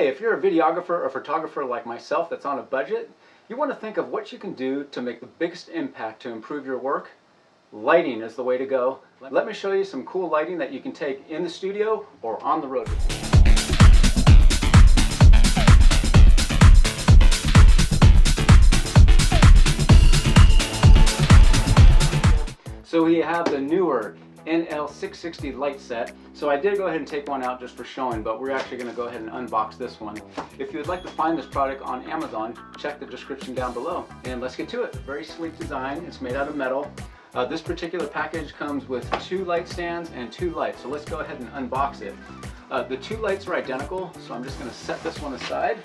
Hey, if you're a videographer or photographer like myself that's on a budget, you want to think of what you can do to make the biggest impact to improve your work. Lighting is the way to go. Let me show you some cool lighting that you can take in the studio or on the road. So we have the Neewer NL 660 light set. So I did go ahead and take one out just for showing, but we're actually going to go ahead and unbox this one. If you would like to find this product on Amazon, check the description down below. And let's get to it. Very sleek design. It's made out of metal. This particular package comes with 2 light stands and 2 lights. So let's go ahead and unbox it. The 2 lights are identical, so I'm just going to set this one aside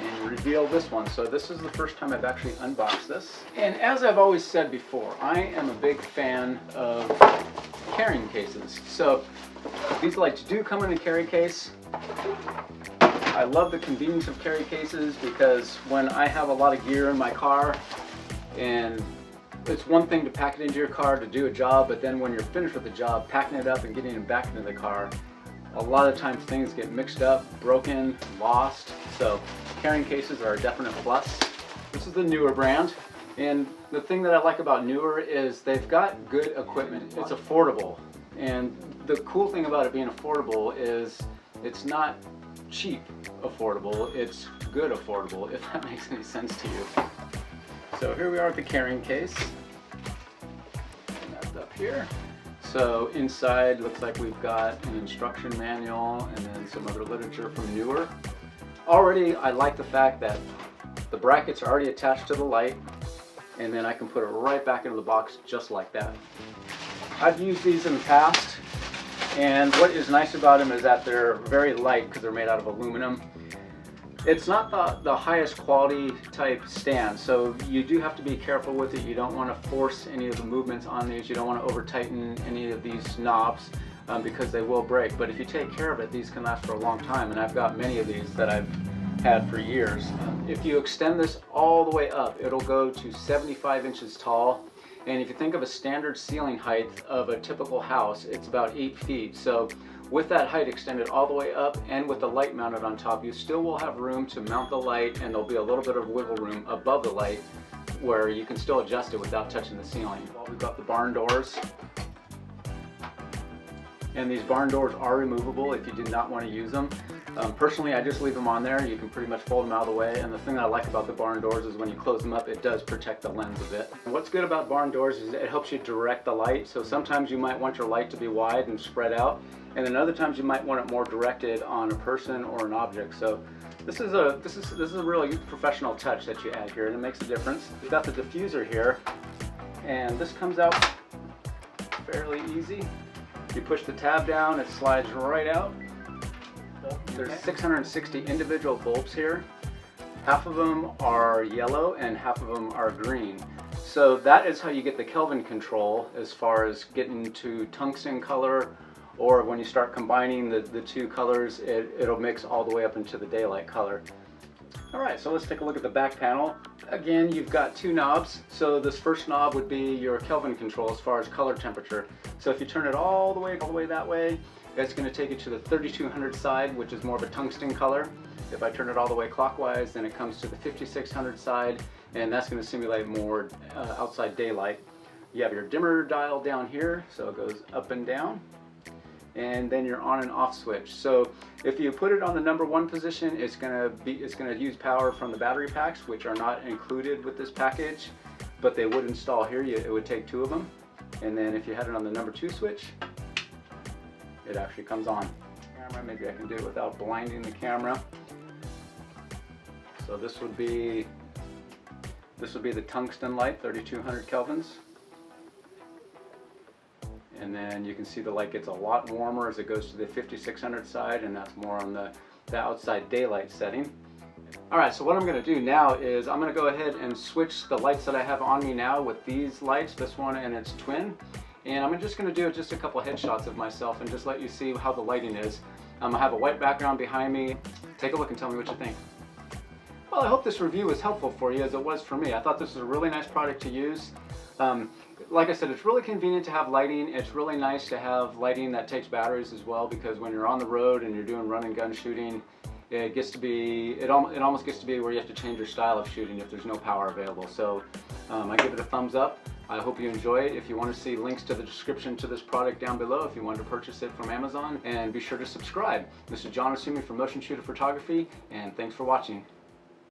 and reveal this one. So this is the first time I've actually unboxed this. And as I've always said before, I am a big fan of carrying cases. So these lights do come in a carry case. I love the convenience of carry cases because when I have a lot of gear in my car, and it's one thing to pack it into your car to do a job, but then when you're finished with the job, packing it up and getting it back into the car, a lot of times things get mixed up, broken, lost. So carrying cases are a definite plus. This is the Neewer brand, and the thing that I like about Neewer is they've got good equipment. It's affordable, and the cool thing about it being affordable is it's not cheap affordable, it's good affordable, if that makes any sense to you. So here we are with the carrying case. That's up here. So inside looks like we've got an instruction manual and then some other literature from Neewer. Already I like the fact that the brackets are already attached to the light, and then I can put it right back into the box just like that. I've used these in the past, and what is nice about them is that they're very light because they're made out of aluminum. It's not the highest quality type stand, so you do have to be careful with it. You don't want to force any of the movements on these. You don't want to over tighten any of these knobs because they will break. But if you take care of it, these can last for a long time, and I've got many of these that I've had for years. If you extend this all the way up, it'll go to 75 inches tall. And if you think of a standard ceiling height of a typical house, it's about 8 feet. So with that height extended all the way up and with the light mounted on top, you still will have room to mount the light, and there'll be a little bit of wiggle room above the light where you can still adjust it without touching the ceiling. We've got the barn doors. And these barn doors are removable if you did not want to use them. Personally, I just leave them on there. You can pretty much fold them out of the way, and the thing I like about the barn doors is when you close them up, it does protect the lens a bit. And what's good about barn doors is it helps you direct the light. So sometimes you might want your light to be wide and spread out, and then other times you might want it more directed on a person or an object. So this is a really professional touch that you add here, and it makes a difference. We've got the diffuser here, and this comes out fairly easy. You push the tab down, it slides right out. There's 660 individual bulbs here. Half of them are yellow and half of them are green. So that is how you get the Kelvin control as far as getting to tungsten color, or when you start combining the 2 colors, it'll mix all the way up into the daylight color. Alright, so let's take a look at the back panel. Again, you've got 2 knobs. So this first knob would be your Kelvin control as far as color temperature. So if you turn it all the way that way, it's going to take you to the 3200 side, which is more of a tungsten color. If I turn it all the way clockwise, then it comes to the 5600 side, and that's going to simulate more outside daylight. You have your dimmer dial down here, so it goes up and down, and then your on and off switch. So if you put it on the number 1 position, it's going to use power from the battery packs, which are not included with this package, but they would install here. It would take 2 of them. And then if you had it on the number 2 switch, it actually comes on. Maybe I can do it without blinding the camera. So this would be the tungsten light, 3200 kelvins. And then you can see the light gets a lot warmer as it goes to the 5600 side, and that's more on the outside daylight setting. Alright, so what I'm going to do now is I'm going to go ahead and switch the lights that I have on me now with these lights, this one and its twin. And I'm just going to do just a couple headshots of myself and just let you see how the lighting is. I have a white background behind me. Take a look and tell me what you think. Well, I hope this review was helpful for you as it was for me. I thought this was a really nice product to use. like I said, it's really convenient to have lighting. It's really nice to have lighting that takes batteries as well, because when you're on the road and you're doing run and gun shooting, it gets to be, it almost gets to be where you have to change your style of shooting if there's no power available. So I give it a thumbs up. I hope you enjoy it. If you want to see links to the description to this product down below, if you want to purchase it from Amazon, and be sure to subscribe. This is John Asumi from Motion Shooter Photography, and thanks for watching.